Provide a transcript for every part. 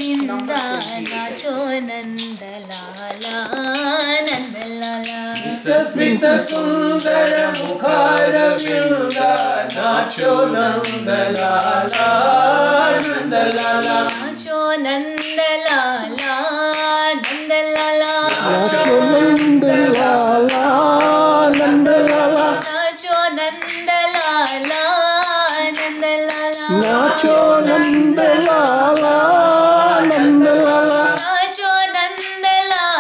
मुखारविंद नाचो नंदलाला नंदलाला स्मित सुंदर मुखारविंद नाचो नंदलाला नंदलाला नाचो नंदलाला नंदलाला नाचो नंदलाला नंदलाला नाचो नंदलाला नंदलाला नाचो नंदलाला नंदलाला नाचो नंदलाला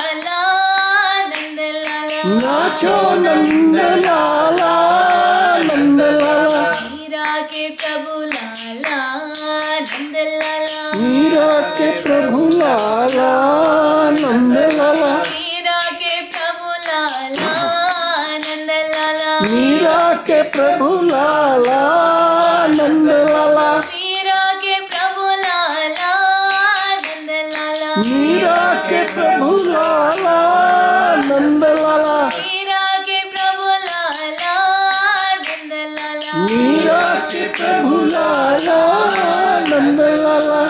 नंदलाला नाचो नंदलाला नंदलाला मीरा के प्रभु लाला नंदलाला मीरा के प्रभु लाला नंदलाला मीरा के प्रभु लाला नंदलाला मीरा के प्रभु लाला नंदलाला मीरा के प्रभु लाला नंदलाला मीरा के प्रभु लाला नंदलाला मीरा के प्रभु लाला नंदलाला मीरा के प्रभु लाला नंदलाला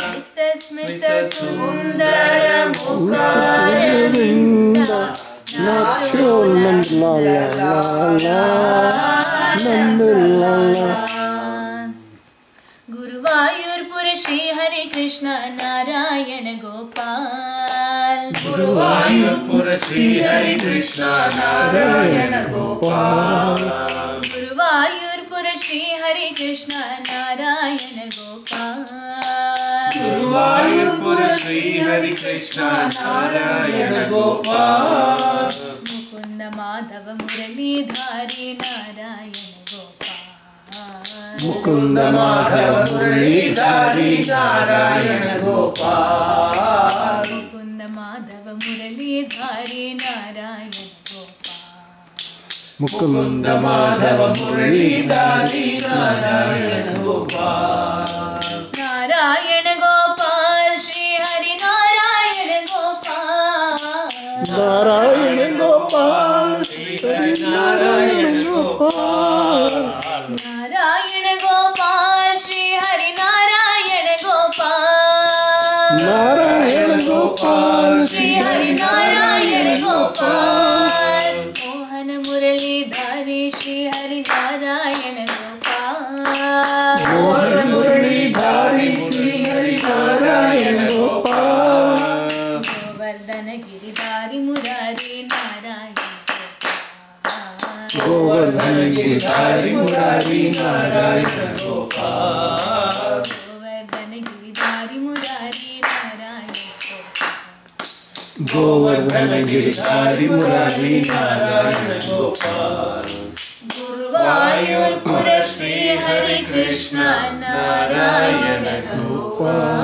स्मित सुंदर मुखारविंद नाचो नंदलाला नंदलाला गुरुवायूरपुर श्री हरे कृष्ण नारायण गोपाल गुरुवायूरपुर श्री हरि कृष्ण नारायण गोपाल गुरुवायूरपुर श्री हरे कृष्ण नारायण गोपाल गुरुवायूरपुर श्री हरि कृष्ण नारायण गोपाल मुकुंद माधव मुरलीधारी नारायण गोपाल मुकुंद माधव मुरलीधारी नारायण गोपाल मुकुंद माधव मुरलीधारी नारायण गोपाल मुकुंद माधव मुरलीधारी नारायण गोपाल नारायण गोपाल श्री हरि नारायण गोपाल नारायण गोपाल श्री हरि नारायण गोपाल नारायण गोपाल श्री हरि नारायण गोपाल नारायण गोपाल श्री हरि नारायण गोपाल मोहन मुरलीधारी श्री हरि नारायण गोपाल मोहन मुरलीधारी श्री हरि नारायण गोपाल गोवर्धन गिरिधारी मुरारी नारायण गोपाल गोवर्धन गिरिधारी मुरारी नारायण गोपाल गोवर्धन गिरिधारी मुरारी नारायण गोपाल गोवर्धन गिरिधारी मुरारी नारायण गोपाल गुरुवायूरपुर श्री हरि कृष्ण नारायण गोपाल